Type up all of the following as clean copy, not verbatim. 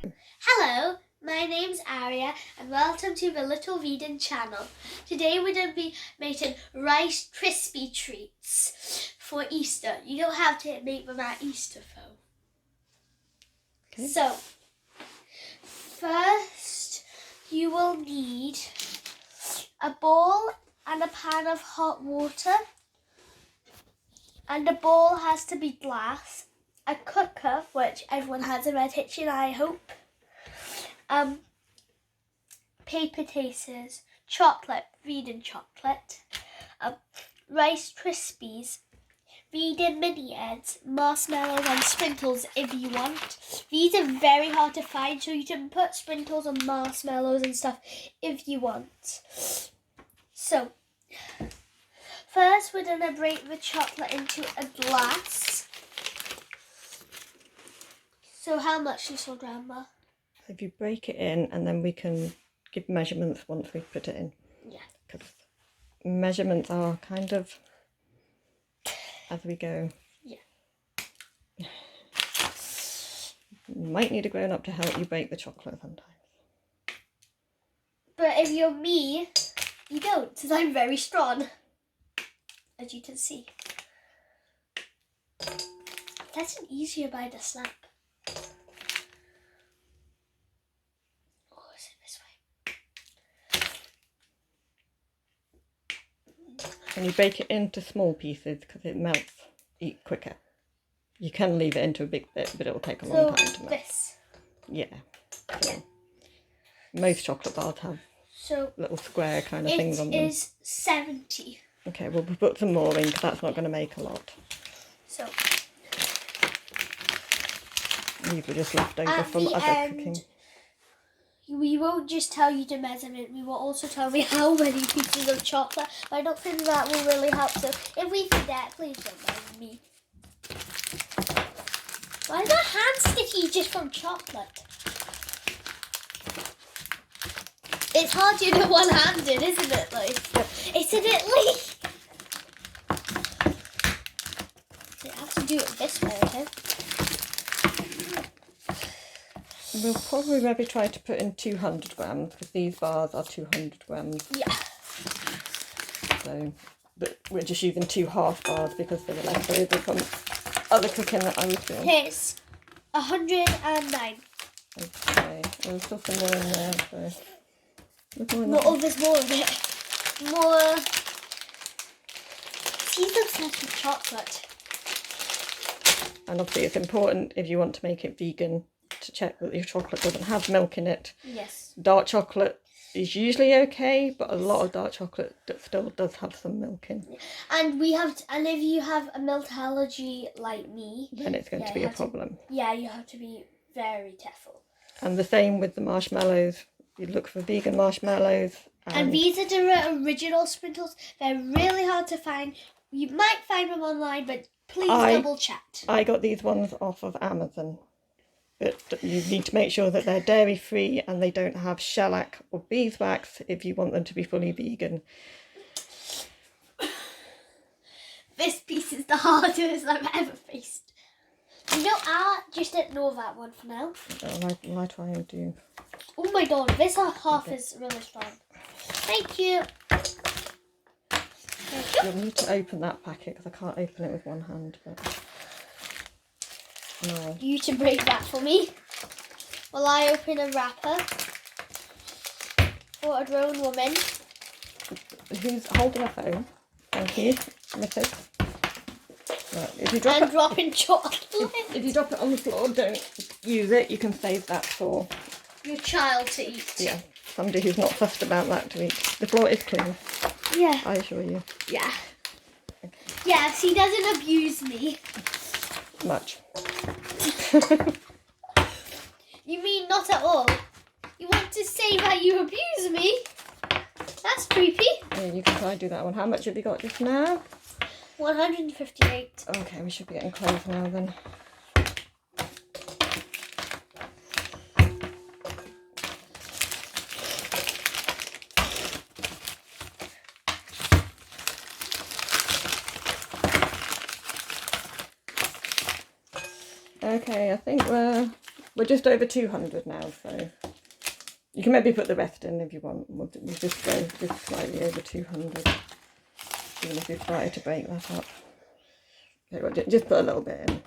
Hello, my name's Aria and welcome to the Little Vegan channel. Today we're going to be making Rice Crispy treats for Easter. You don't have to make them at Easter though. Okay. So, first you will need a bowl and a pan of hot water. And the bowl has to be glass. A cooker, which everyone has in their kitchen, I hope. Paper tasters, chocolate, vegan chocolate, Rice Krispies, vegan mini eggs, marshmallows and sprinkles if you want. These are very hard to find, so you can put sprinkles and marshmallows and stuff if you want. So, first we're going to break the chocolate into a glass. So how much, little grandma? If you break it in, and then we can give measurements once we put it in. Yeah. Because measurements are kind of as we go. Yeah. You might need a grown up to help you break the chocolate sometimes. But if you're me, you don't, because I'm very strong, as you can see. That's an easier by the slap. And you break it into small pieces because it melts quicker. You can leave it into a big bit, but it will take a long time to melt. This. Yeah. So most chocolate bars have little square kind of things on them. It is 70. Okay, well we'll put some more in because that's not going to make a lot. So these were just left over from other cooking. We won't just tell you the measurement, we will also tell you how many pieces of chocolate. But I don't think that will really help, so if we forget, please don't mind me. Why is my hand sticky just from chocolate? It's hard to do one-handed, isn't it? Isn't it, Lee? I have to do it this way, okay? We'll probably maybe try to put in 200 grams because these bars are 200 grams. Yeah. So, but we're just using 2 half bars because they were left over from other cooking that I was doing. Here's 109. Okay, there's still some more in there. So There's more of it. More. These are such a chocolate. And obviously it's important if you want to make it vegan to check that your chocolate doesn't have milk in it. Yes. Dark chocolate is usually okay, but a lot of dark chocolate still does have some milk in. And if you have a milk allergy like me, then it's going to be a problem. You have to be very careful. And the same with the marshmallows. You look for vegan marshmallows. And these are the original sprinkles. They're really hard to find. You might find them online, but please double check. I got these ones off of Amazon. But you need to make sure that they're dairy free and they don't have shellac or beeswax if you want them to be fully vegan. This piece is the hardest I've ever faced. I'll just ignore that one for now. I try and do. Oh my god, this half is really strong. Thank you. You'll need to open that packet because I can't open it with one hand. But no. You should break that for me. While I open a wrapper for a grown woman. Who's holding a phone? Thank you, Mrs. Right, if you dropping chocolate. If you drop it on the floor, don't use it. You can save that for your child to eat. Yeah, somebody who's not fussed about that to eat. The floor is clean. Yeah. I assure you. Yeah. Okay. Yes, he doesn't abuse me. Much. You mean not at all? You want to say that you abuse me? That's creepy. Yeah, you can try to do that one. How much have you got just now? 158. Okay, we should be getting close now then. Okay, I think we're We're just over 200 now, so you can maybe put the rest in if you want. We'll just go just slightly over 200, even if you've started to break that up. Okay, well, just put a little bit in,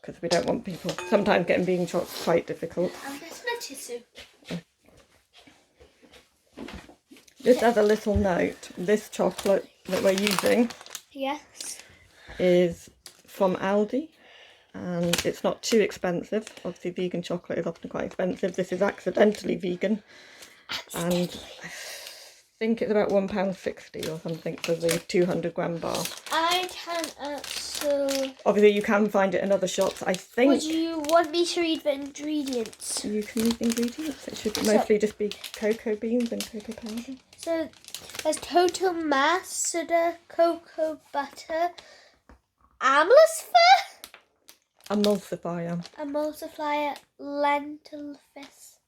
because we don't want people, sometimes getting vegan chocolate's quite difficult. And there's my tissue. Just as a little note, this chocolate that we're using Yes. is from Aldi, and it's not too expensive. Obviously vegan chocolate is often quite expensive. This is accidentally vegan, and I think it's about £1.60 or something for the 200-gram bar. I can also... Obviously you can find it in other shops. I think... Would you want me to read the ingredients? You can read the ingredients. It should mostly just be cocoa beans and cocoa powder. So there's total mass, soda, cocoa butter, Emulsifier. emulsifier, lentil fizz.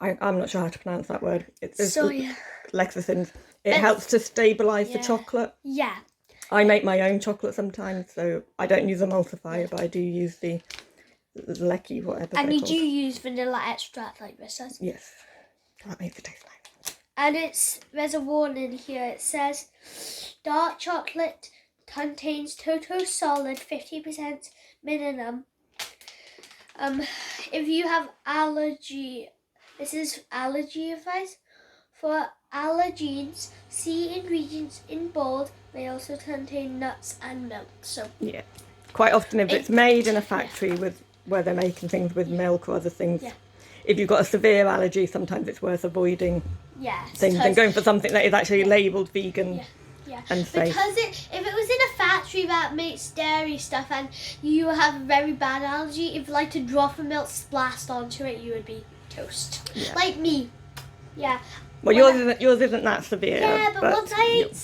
I'm not sure how to pronounce that word. It's Soya. lecithins. It helps to stabilise the chocolate. Yeah. I make my own chocolate sometimes, so I don't use emulsifier, but I do use the lecky, whatever. And you do use vanilla extract like this does. Yes. That makes it taste nice. And there's a warning here. It says dark chocolate contains total solid 50% minimum. If you have allergy, this is allergy advice. For allergens, see ingredients in bold. They also contain nuts and milk. So yeah, quite often if it's made in a factory with where they're making things with milk or other things, if you've got a severe allergy, sometimes it's worth avoiding things and going for something that is actually labelled vegan and safe. Because if it was in a factory that makes dairy stuff and you have a very bad allergy, if like a drop of milk splashed onto it, you would be toast. Yeah. Like me. Yeah. Well, yours isn't that severe. Yeah, but once I ate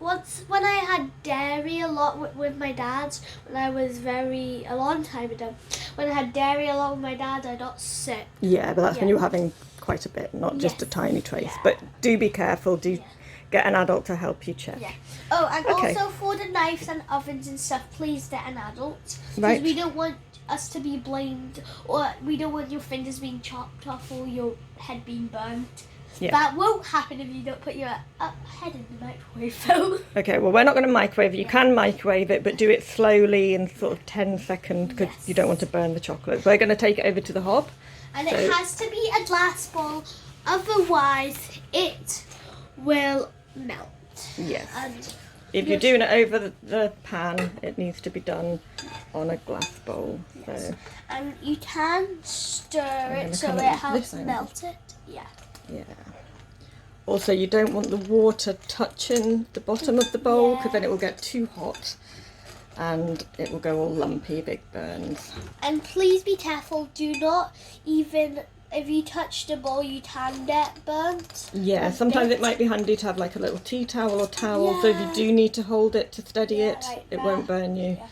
once when I had dairy a lot with my dad, when I was a long time ago, when I had dairy a lot with my dad, I got sick. Yeah, but that's when you're having quite a bit, not just a tiny trace. Yeah. But do be careful. Do get an adult to help you check. Yeah. Oh, and also for the knives and ovens and stuff, please get an adult. Because we don't want us to be blamed, or we don't want your fingers being chopped off or your head being burnt. Yeah. That won't happen if you don't put your head in the microwave though. Okay, well we're not going to microwave it. You can microwave it, but do it slowly in sort of 10 seconds because you don't want to burn the chocolate. We're going to take it over to the hob. And it has to be a glass bowl, otherwise it will melt. Yes. And if you're doing it over the pan, it needs to be done on a glass bowl. Yes. So. And you can stir it so it helps melt it. Yeah. Yeah. Also, you don't want the water touching the bottom of the bowl because then it will get too hot and it will go all lumpy, big burns. And please be careful. Do not even, if you touch the bowl, you can get burnt. Yeah, sometimes it might be handy to have like a little tea towel or towel, so if you do need to hold it to steady it, it won't burn you. Yeah.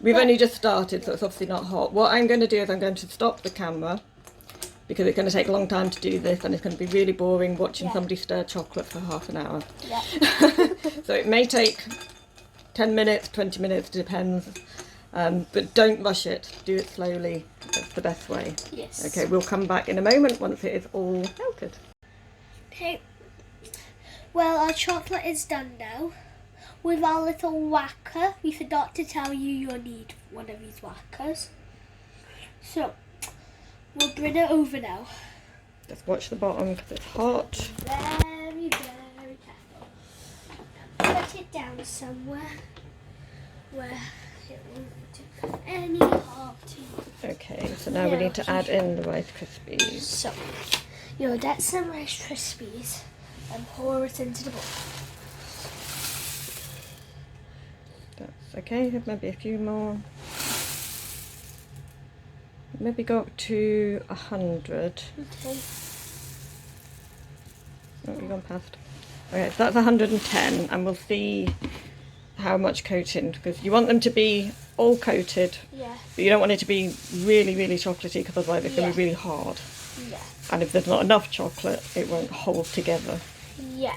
We've only just started, so it's obviously not hot. What I'm going to do is I'm going to stop the camera because it's going to take a long time to do this and it's going to be really boring watching somebody stir chocolate for half an hour. Yeah. So it may take 10 minutes, 20 minutes, depends. But don't rush it. Do it slowly. That's the best way. Yes. Okay, we'll come back in a moment once it is all melted. Okay. Well, our chocolate is done now. With our little whacker, we forgot to tell you you'll need one of these whackers. So, we'll bring it over now. Just watch the bottom because it's hot. Very, very careful. Put it down somewhere where it won't do any harm to you. Okay, so now we need to add in the Rice Krispies. So, you'll get some Rice Krispies and pour it into the bowl. That's okay, maybe a few more. Maybe go up to 100. Okay. Oh, you've gone past. Okay, so that's 110, and we'll see how much coating, because you want them to be all coated, but you don't want it to be really, really chocolatey, because otherwise it's going to be really hard. Yeah. And if there's not enough chocolate, it won't hold together. Yeah.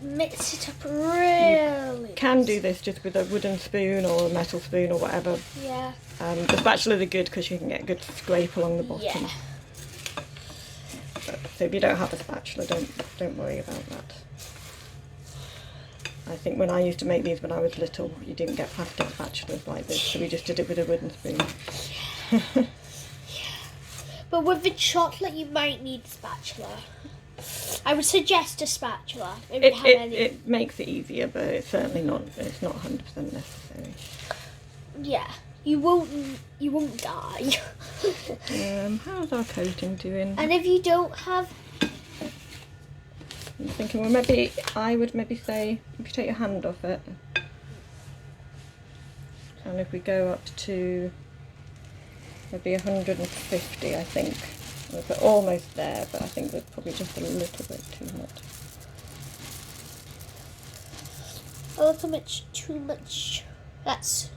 mix it up really. Can do this just with a wooden spoon or a metal spoon or whatever. Yeah. The spatulas are good because you can get a good scrape along the bottom. Yeah. So if you don't have a spatula, don't worry about that. I think when I used to make these when I was little, you didn't get plastic spatulas like this, so we just did it with a wooden spoon. But with the chocolate, you might need a spatula. I would suggest a spatula if you have any. It makes it easier, but it's certainly not. It's not 100% necessary. Yeah, you won't die. How's our coating doing? And if you don't have, I'm thinking, well, maybe I would say if you take your hand off it, and if we go up to maybe 150, I think. We're almost there, but I think we're probably just a little bit too much. a little bit too much. That's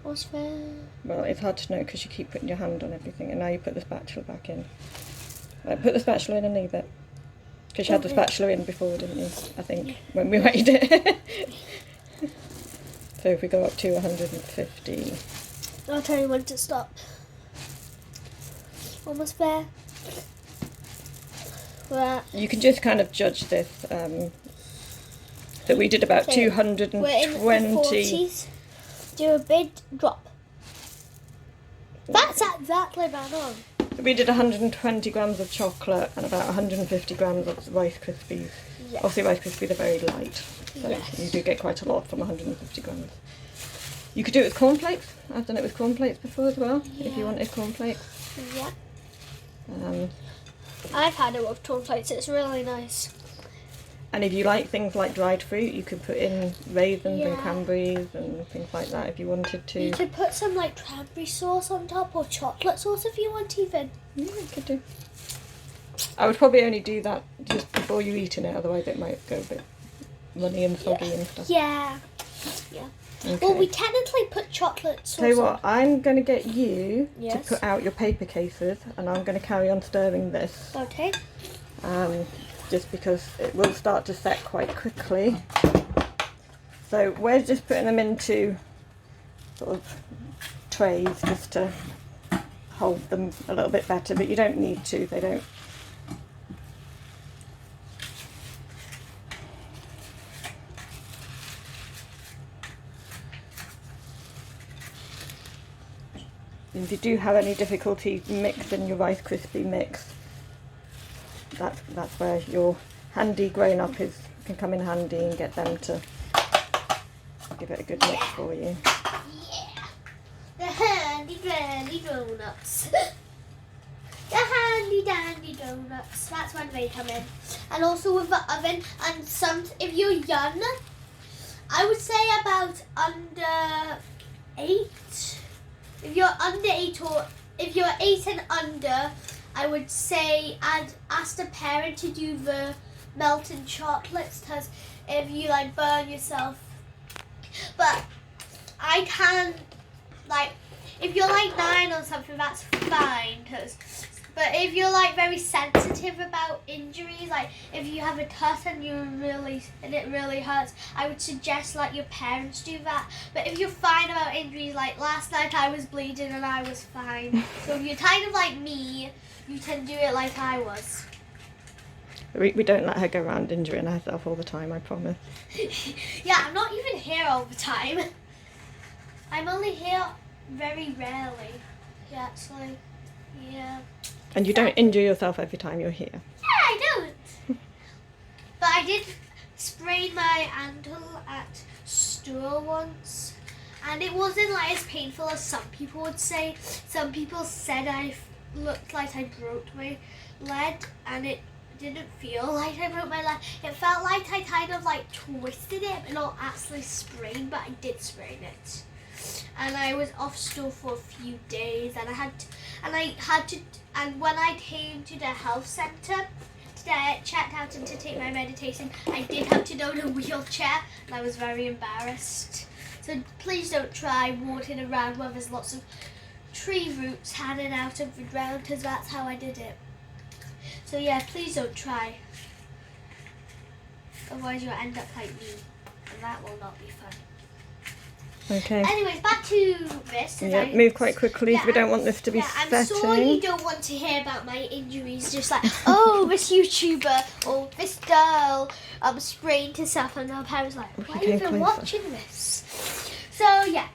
what's fair. Well, it's hard to know because you keep putting your hand on everything, and now you put the spatula back in. Right, put the spatula in and leave it. Because you had the spatula in before, didn't you? I think, when we weighed it. So if we go up to 150. I'll tell you when to stop. Almost there. Right. You can just kind of judge this. So we did about Okay, 220. We're in the 40s. Do a big drop. That's exactly bang on. We did 120 grams of chocolate and about 150 grams of Rice Krispies. Yes. Obviously Rice Krispies are very light, so Yes. you do get quite a lot from 150 grams. You could do it with cornflakes. I've done it with cornflakes before as well, if you wanted cornflakes. Yeah. Um, I've had it with cornflakes. It's really nice. and if you like things like dried fruit, you could put in raisins and Yeah. cranberries and things like that if you wanted to. You could put some like cranberry sauce on top or chocolate sauce if you want even. Yeah, you could do. I would probably only do that just before you eat it, otherwise it might go a bit runny and soggy and stuff. Yeah. Yeah. Okay. Well, we technically put chocolate sauce Tell you on. what, I'm going to get you to Yes. put out your paper cases, and I'm going to carry on stirring this, Okay. just because it will start to set quite quickly. So we're just putting them into sort of trays just to hold them a little bit better, but you don't need to, they don't. If you do have any difficulty mixing your Rice Krispie mix, that's where your handy grown-up can come in handy and get them to give it a good mix for you. Yeah. The handy dandy donuts. The handy dandy donuts. That's when they come in. And also with the oven. And if you're young, I would say about under 8. If you're under 8 or if you're 8 and under, I would say ask the parent to do the melted chocolates, because if you like burn yourself. But I can, like, if you're like 9 or something, that's fine. But if you're like very sensitive about injuries, like if you have a cut and it really hurts, I would suggest like your parents do that. But if you're fine about injuries, like last night I was bleeding and I was fine. So if you're kind of like me, you can do it like I was. We don't let her go around injuring herself all the time, I promise. Yeah, I'm not even here all the time. I'm only here very rarely. Yeah, actually. Yeah. And you don't injure yourself every time you're here. Yeah, I don't. But I did sprain my ankle at school once, and it wasn't like as painful as some people would say. Some people said I looked like I broke my leg, and it didn't feel like I broke my leg. It felt like I kind of like twisted it, but not actually sprained, but I did sprain it. And I was off school for a few days, and and when I came to the health centre to get checked out and to take my medication, I did have to go in a wheelchair, and I was very embarrassed. So please don't try walking around where there's lots of tree roots hanging out of the ground, because that's how I did it. So yeah, please don't try. Otherwise you'll end up like me. And that will not be fun. Okay. Anyways, back to this. Yeah, move quite quickly if we don't want this to be setting. I'm sure you don't want to hear about my injuries. Just like, oh, this YouTuber or this girl sprained herself, and her parents like, why are you even watching this? So yeah,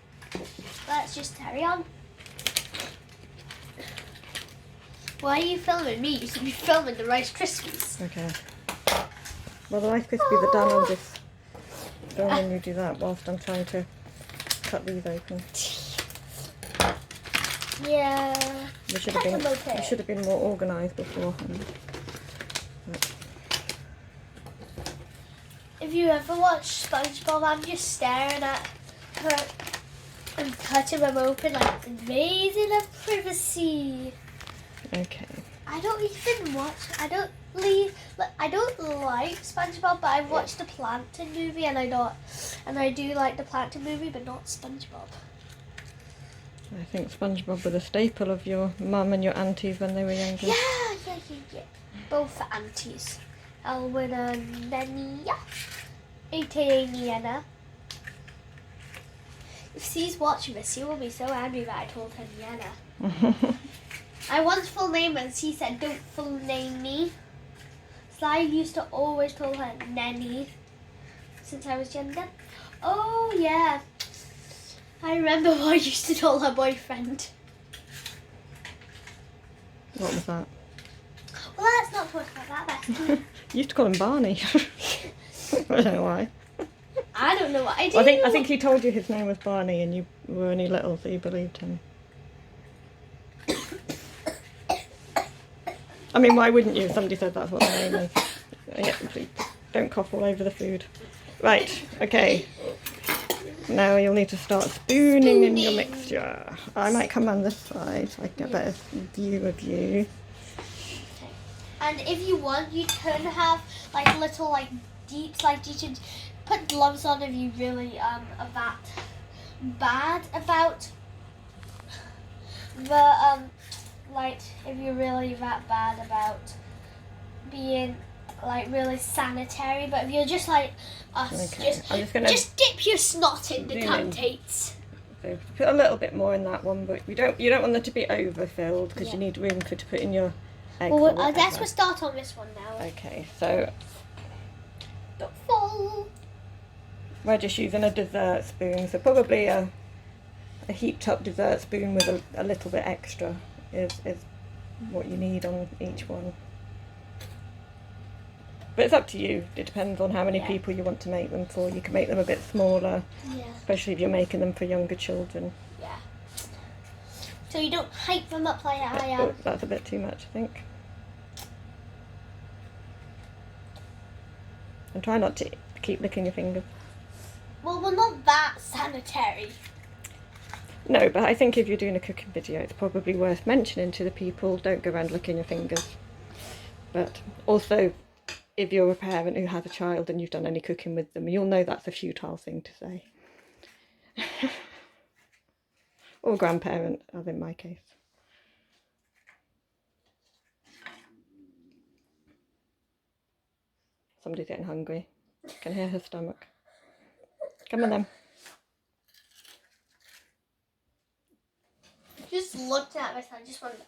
let's just carry on. Why are you filming me? You should be filming the Rice Krispies. Okay. Well, the Rice Krispies are done on this. Don't when you do that whilst I'm trying to cut these open. Yeah. We should have been more organised beforehand. But. If you ever watch SpongeBob, I'm just staring at her and cutting them open like invasion of privacy. Okay. I don't like SpongeBob, but I've watched the Plankton movie, and I do like the Plankton movie, but not SpongeBob. I think SpongeBob was a staple of your mum and your aunties when they were younger. Yeah. Both aunties, Elwyn and Nenia, aka Niana. If she's watching this, she will be so angry that I told her Niana. I once full name her and she said, don't full name me. So I used to always call her Nanny since I was younger. Oh yeah. I remember what I used to call her boyfriend. What was that? Well, let's not talk about that. You used to call him Barney. I don't know why. I don't know what I did. I think he told you his name was Barney and you were only little, so you believed him. I mean, why wouldn't you if somebody said that's what their name is? Yeah, please, don't cough all over the food. Right, okay. Now you'll need to start spooning in your mixture. I might come on this side so I can get a better view of you. And if you want, you can have like little like deeps, like you should put gloves on if you really are that bad about the like if you're really that bad about being like really sanitary, but if you're just like us, okay. just dip your snot in the cantates. So put a little bit more in that one, but you don't want them to be overfilled because you need room to put in your eggs. Well, I guess we'll start on this one now. Okay, so Don't fall. we're just using a dessert spoon, so probably a heaped up dessert spoon with a little bit extra is what you need on each one. But it's up to you. It depends on how many people you want to make them for. You can make them a bit smaller, especially if you're making them for younger children. Yeah. So you don't hype them up like I am. Oh, that's a bit too much, I think. And try not to keep licking your fingers. Well, we're not that sanitary. No, but I think if you're doing a cooking video, it's probably worth mentioning to the people, don't go around licking your fingers. But also, if you're a parent who has a child and you've done any cooking with them, you'll know that's a futile thing to say. Or grandparent, as in my case. Somebody's getting hungry. I can hear her stomach. Come on then. Just looked at this, I just wondered.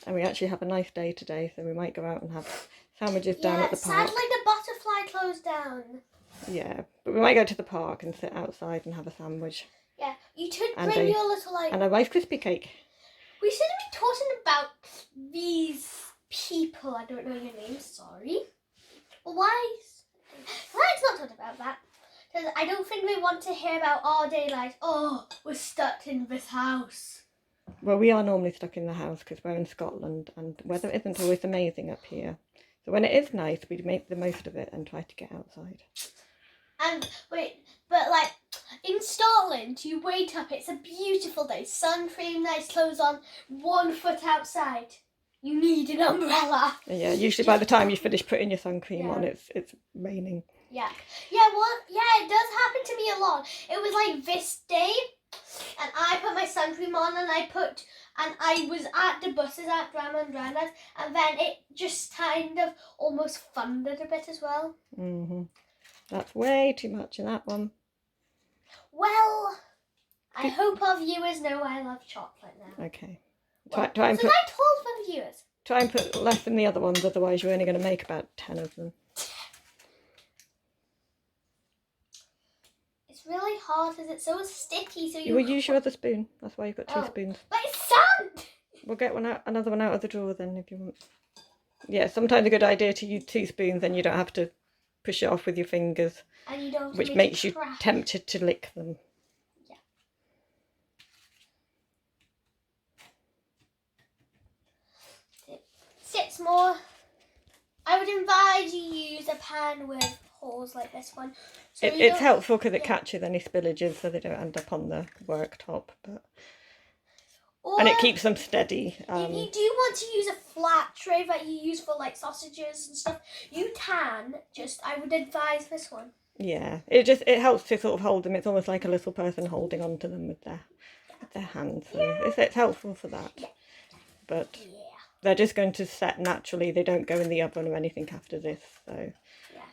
And we actually have a nice day today, so we might go out and have sandwiches down at the park. Sadly the butterfly closed down. Yeah, but we might go to the park and sit outside and have a sandwich. Yeah, you should bring your little like... And a Rice Krispie cake. We shouldn't be talking about these people. I don't know your name, sorry. Well, let's not talk about that. Because I don't think we want to hear about our day like, oh, we're stuck in this house. Well, we are normally stuck in the house because we're in Scotland and weather isn't always amazing up here. So when it is nice, we make the most of it and try to get outside. And wait, but like in Scotland, you wake up, it's a beautiful day, sun cream, nice clothes on, 1 foot outside. You need an umbrella. Yeah, usually by the time you finish putting your sun cream on, it's raining. Yeah, it does happen to me a lot. It was like this day, and I put my sun cream on, and I was at the buses at Grandma and Grandad's, and then it just kind of almost thundered a bit as well. That's way too much in that one. Well, I hope our viewers know I love chocolate now. Okay. Well, Try and so put, I told my viewers. try and put less in the other ones, otherwise you're only going to make about 10 of them. It's really hard because it's so sticky. So You will use your other spoon. That's why you've got two spoons. But it's sand! We'll get another one out of the drawer then if you want. Yeah, sometimes a good idea to use 2 spoons, then you don't have to push it off with your fingers, and you don't which makes you tempted to lick them. Yeah. Six more. I would advise you use a pan with holes like this one. So It's helpful because it catches any spillages so they don't end up on the worktop. And it keeps them steady. If you do want to use a flat tray that you use for like sausages and stuff, you can. I would advise this one. Yeah, it helps to sort of hold them. It's almost like a little person holding onto them with their hands. So it's helpful for that. Yeah. But they're just going to set naturally. They don't go in the oven or anything after this. So. Yeah.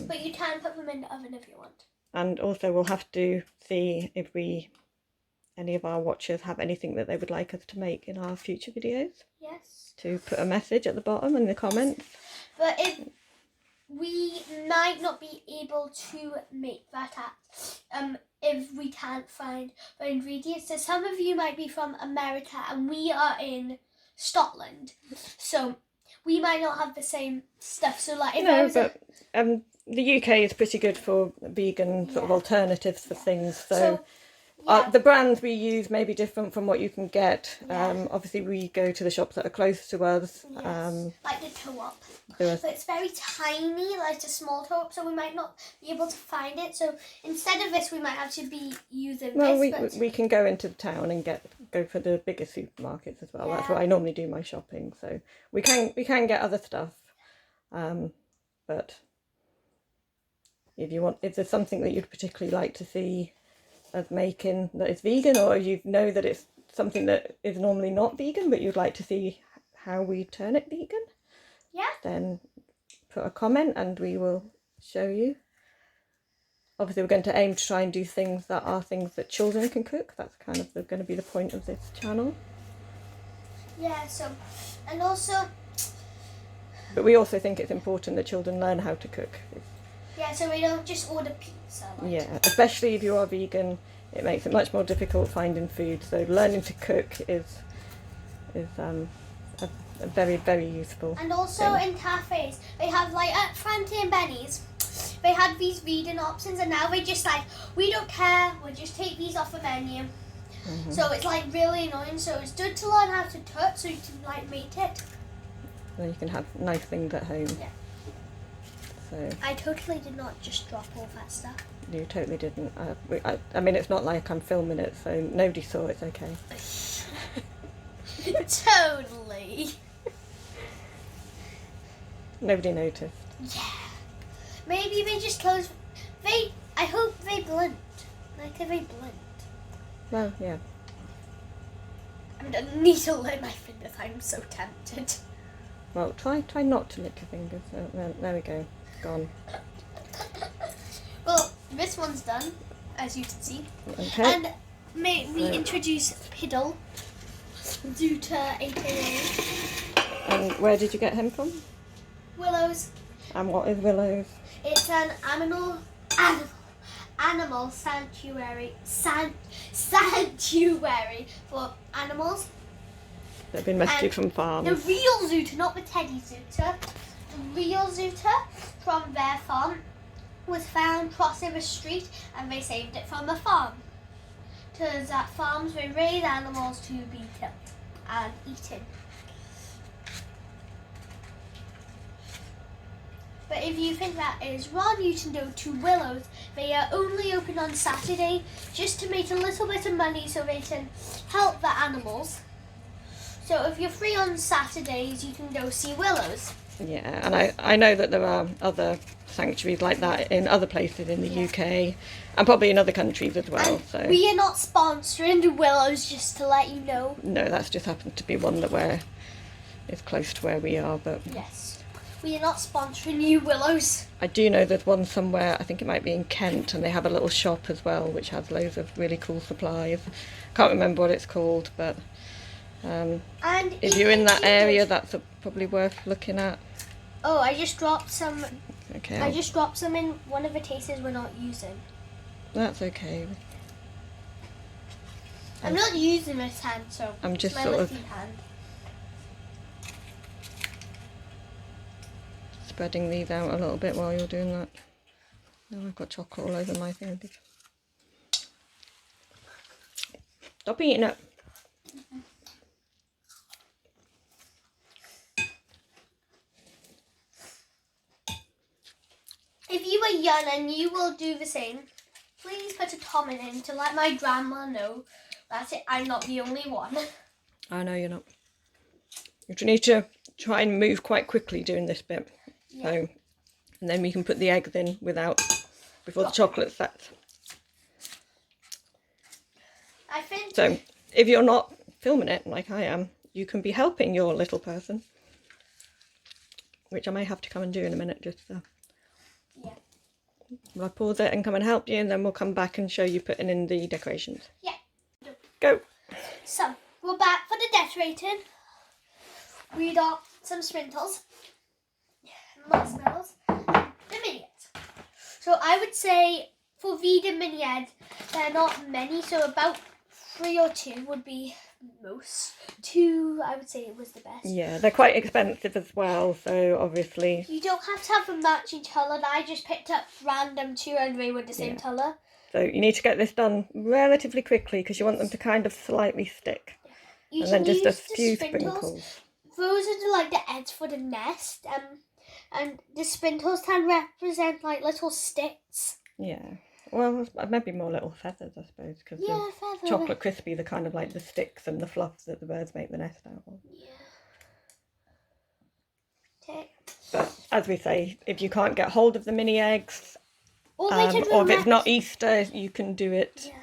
But you can put them in the oven if you want. And also we'll have to see if any of our watchers have anything that they would like us to make in our future videos. Yes. To put a message at the bottom in the comments. But we might not be able to make that if we can't find the ingredients. So some of you might be from America and we are in Scotland. So we might not have the same stuff. So like the UK is pretty good for vegan sort of alternatives for things. So yeah. The brands we use may be different from what you can get. Obviously, we go to the shops that are close to us. Yes. Like the Co-op. But it's very tiny, like a small Co-op, so we might not be able to find it. So instead of this, we might have to be using this. We can go into the town and go for the bigger supermarkets as well. Yeah. That's where I normally do my shopping. So we can get other stuff. But if there's something that you'd particularly like to see of making that is vegan, or you know that it's something that is normally not vegan but you'd like to see how we turn it vegan, then put a comment and we will show you. Obviously we're going to aim to try and do things that children can cook. That's kind of going to be the point of this channel. But we also think it's important that children learn how to cook. So we don't just order pizza. Especially if you are vegan, it makes it much more difficult finding food. So learning to cook is a very, very useful. And also in cafes, they have like at Frankie and Benny's, they had these vegan options, and now they just we don't care, we'll just take these off the menu. Mm-hmm. So it's really annoying. So it's good to learn how to cook so you can make it. Then you can have nice things at home. Yeah. So I totally did not just drop all that stuff. You totally didn't. I mean, it's not like I'm filming it, so nobody saw. It's okay. Totally. Nobody noticed. Yeah. Maybe they just closed. I hope they blinked. Like if they blinked. Well, yeah. I need to lick my fingers. I'm so tempted. Well, try not to lick your fingers. There we go. Gone. Well, this one's done, as you can see. Okay. And may we introduce Piddle, Zuta, aka. And where did you get him from? Willows. And what is Willows? It's an animal sanctuary for animals. They've been rescued from farms. The real Zuta, not the Teddy Zuta. The real Zuta from their farm was found crossing the street, and they saved it from the farm. Because at farms they raise animals to be killed and eaten. But if you think that is wrong, you can go to Willows. They are only open on Saturday just to make a little bit of money so they can help the animals. So if you're free on Saturdays, you can go see Willows. Yeah, and I know that there are other sanctuaries like that in other places in the UK and probably in other countries as well. And so we are not sponsoring Willows, just to let you know. No, that's just happened to be one that is close to where we are. But yes, We are not sponsoring you, Willows. I do know there's one somewhere, I think it might be in Kent, and they have a little shop as well which has loads of really cool supplies. Can't remember what it's called, but And if you're in that area, that's probably worth looking at. Oh, I just dropped some. Okay. I just dropped some in one of the tastes we're not using. That's okay. I'm not using this hand, so I'm just it's my sort of lifty hand. spreading these out a little bit while you're doing that. Oh, I've got chocolate all over my thing. Stop eating it. If you are young and you will do the same, please put a comment in to let my grandma know that I'm not the only one. I know you're not. You need to try and move quite quickly doing this bit. Yeah. So, and then we can put the eggs in before the chocolate sets. I think. So, if you're not filming it like I am, you can be helping your little person, which I may have to come and do in a minute. Just Yeah. I'll pause it and come and help you, and then we'll come back and show you putting in the decorations. Yeah. Go. So we're back for the decorating. We got some sprinkles, marshmallows, the mini eggs. So I would say for vegan mini eggs, there are not many, so about 3 or 2 would be most. 2, I would say it was the best. Yeah, they're quite expensive as well, so obviously. You don't have to have a matching colour. I just picked up random 2 and they were the same colour. So you need to get this done relatively quickly because you want them to kind of slightly stick. You and can then just use a few the sprinkles. sprinkles. Those are like the eggs for the nest, and the sprinkles can represent like little sticks. Yeah. Well, maybe more little feathers, I suppose, because the feathers. chocolate crispies are kind of like the sticks and the fluff that the birds make the nest out of. Yeah. Okay. But as we say, if you can't get hold of the mini eggs, Or or if it's not Easter, you can do it. Yeah.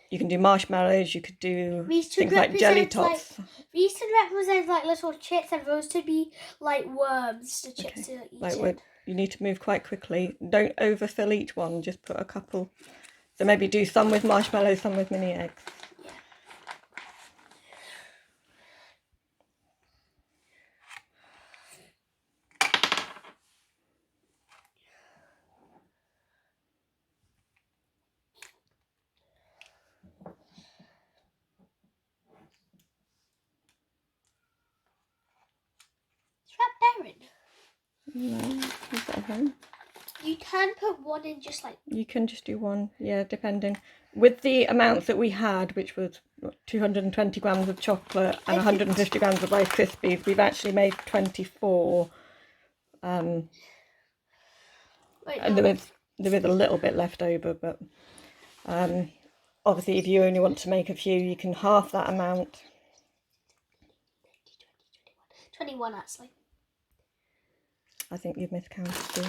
You can do marshmallows. You could do These things like jelly represent, tots. These could represent like little chips, and those to be like worms. The chips to eat. Like you need to move quite quickly. Don't overfill each one. Just put a couple. So maybe do some with marshmallows, some with mini eggs. Yeah. Is that berry? No, is that home? You can put one in just like... You can just do one, yeah, depending. With the amounts that we had, which was 220 grams of chocolate and 150 grams of Rice Krispies, we've actually made 24. And there is a little bit left over, but obviously if you only want to make a few, you can half that amount. 21 actually. I think you've miscounted too.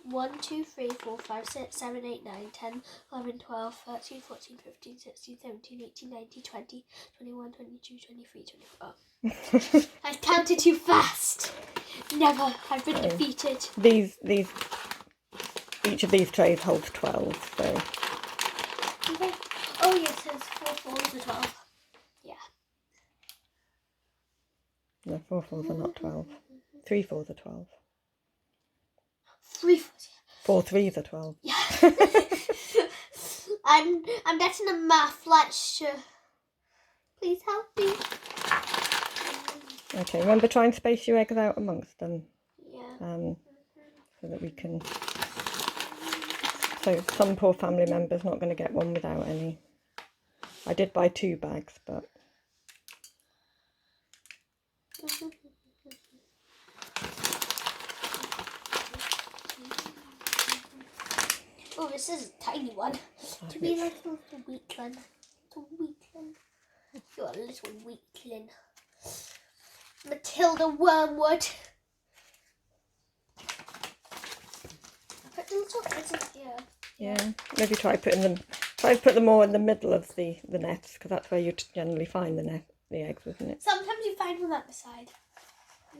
1, 2, 3, 4, 5, 6, 7, 8, 9, 10, 11, 12, 13, 14, 15, 16, 17, 18, 19, 20, 21, 22, 23, 24. I counted too fast. Never. I've been defeated. Each of these trays holds 12, so. Okay. Oh yes, there's 4 fours as 12. Yeah. No, 4 fours are not 12. 3 fours are 12. 3 fours. 4 threes are 12. Yeah. I'm getting a math lecture. Please help me. Okay, remember try and space your eggs out amongst them. Yeah. So that we can. So some poor family member's not going to get one without any. I did buy 2 bags, but. Oh, this is a tiny one. To be like a little weakling. Little weakling. You're a little weakling. Matilda Wormwood. Put the little bits in here. Yeah, maybe try putting them. Try to put them more in the middle of the nest, because that's where you generally find the eggs, isn't it? Sometimes you find them at the side.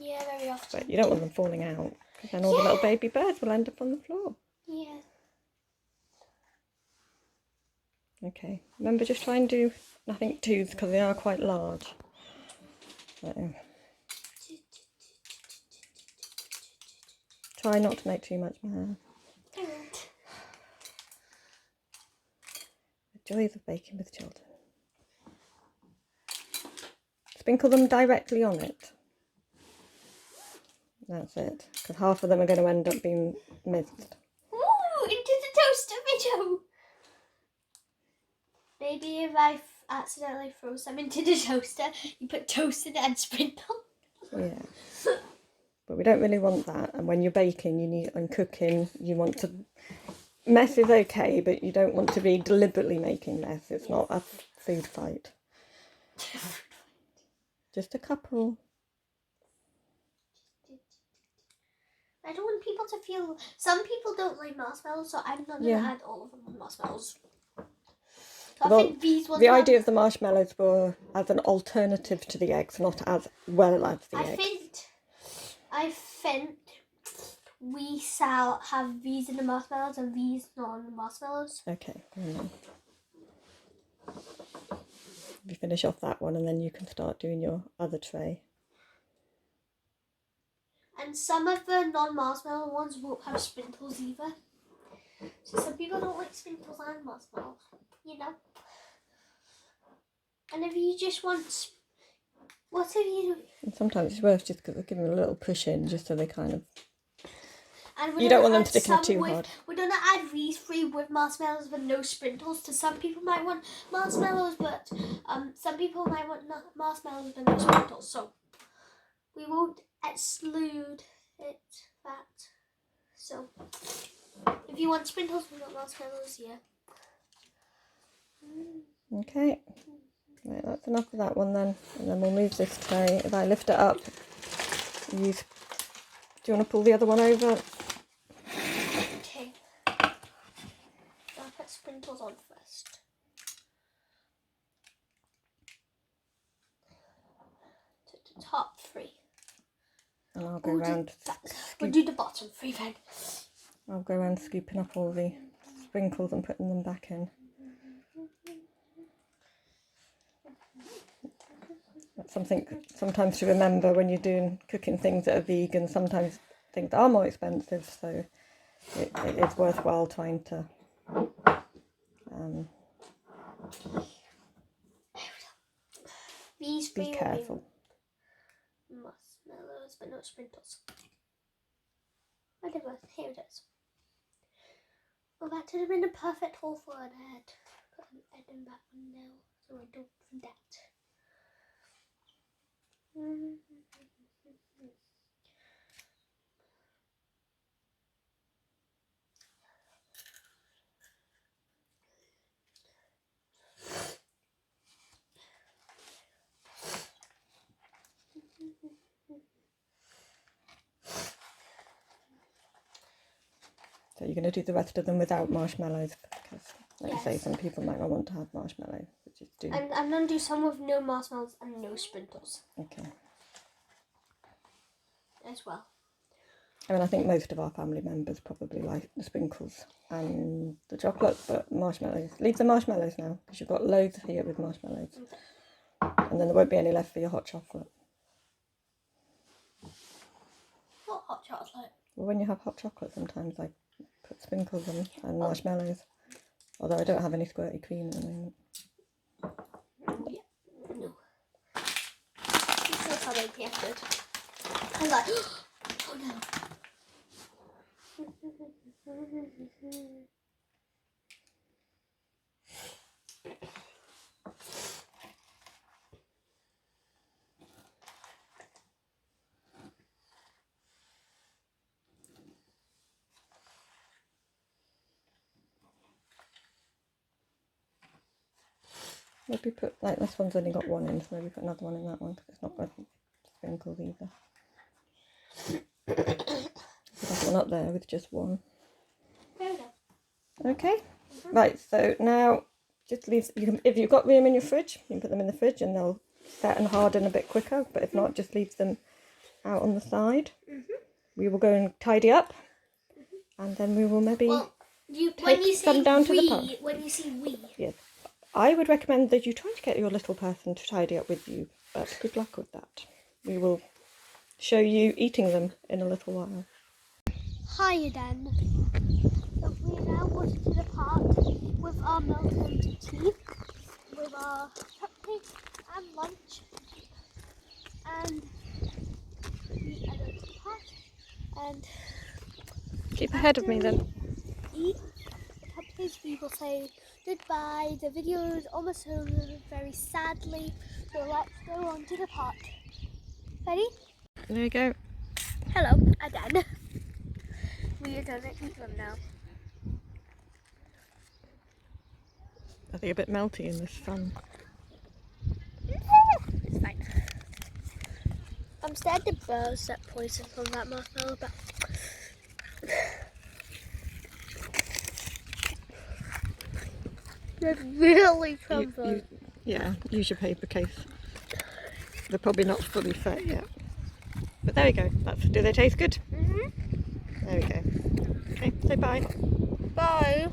Yeah, very often. But you don't want them falling out. Then all the little baby birds will end up on the floor. Yeah. Okay, remember just try and do nothing too, because they are quite large. So, try not to make too much hair. The joys of baking with children. Sprinkle them directly on it. That's it, because half of them are going to end up being missed. Ooh, into the toaster video. Maybe if I accidentally throw some into the toaster, you put toast in it and sprinkle. Yeah. But we don't really want that. And when you're baking, and cooking, you want to... Mess is okay, but you don't want to be deliberately making mess. It's not a food fight. Just a couple. I don't want people to feel... Some people don't like marshmallows, so I'm not going to add all of them on marshmallows. So Well, I think these ones... The idea of the marshmallows were as an alternative to the eggs, not as well as the eggs. I think we have these in the marshmallows and these not in the marshmallows. Okay. You finish off that one and then you can start doing your other tray. And some of the non-marshmallow ones won't have sprinkles either. So some people don't like sprinkles and marshmallows, you know. And if you just want... What if you... And sometimes it's worth just give them a little push in, just so they kind of... And you don't want them sticking it too hard. We're going to add these 3 with marshmallows with no sprinkles. So some people might want marshmallows, but some people might want marshmallows with no sprinkles. So we won't exclude it that. So if you want sprinkles, we got marshmallows, yeah. Okay. Right, that's enough of that one then. And then we'll move this tray. If I lift it up, do you want to pull the other one over? Okay. I'll put sprinkles on first. To the top 3. And I'll go around. We'll do the bottom 3 then. I'll go around scooping up all the sprinkles and putting them back in. That's something sometimes to remember when you're doing cooking things that are vegan. Sometimes things are more expensive, so it is worthwhile trying to be careful. Marshmallows, but not sprinkles. Whatever, here it is. Well, that would have been a perfect hole for an head. Put an head in that one now, so I don't forget. So you're going to do the rest of them without marshmallows, because, like you say, some people might not want to have marshmallows. And I'm going to do some with no marshmallows and no sprinkles. Okay. As well. I mean, I think most of our family members probably like the sprinkles and the chocolate, but marshmallows. Leave the marshmallows now, because you've got loads here with marshmallows. Okay. And then there won't be any left for your hot chocolate. What hot chocolate? Well, when you have hot chocolate, sometimes I put sprinkles on and marshmallows. Although I don't have any squirty cream at the moment. Yeah, no. This is how they tasted. I'm like, oh no. Maybe put, like this one's only got one in, so maybe put another one in that one, because it's not got sprinkles either. Put one up there with just one. Okay, right, so now just leave, if you've got room in your fridge, you can put them in the fridge and they'll set and harden a bit quicker, but if not, just leave them out on the side. we will go and tidy up, and then we will maybe take some down to the pond. When you say we. Yes. I would recommend that you try to get your little person to tidy up with you, but good luck with that. We will show you eating them in a little while. Hiya then. So we're now going to the park with our milk and tea, with our cupcakes and lunch, and we are going to the park and Keep ahead of me then. Eat the cupcakes. We will say goodbye. The video is almost over very sadly, so let's go on to the park. Ready? There you go. Hello, again. We are going to eat them now. Are they a bit melty in this sun? It's fine. I'm scared the birds get poison from that marshmallow, but they're really crumbled. Yeah, use your paper case. They're probably not fully set yet. But there we go. Do they taste good? Mm-hmm. There we go. Okay, say bye. Bye.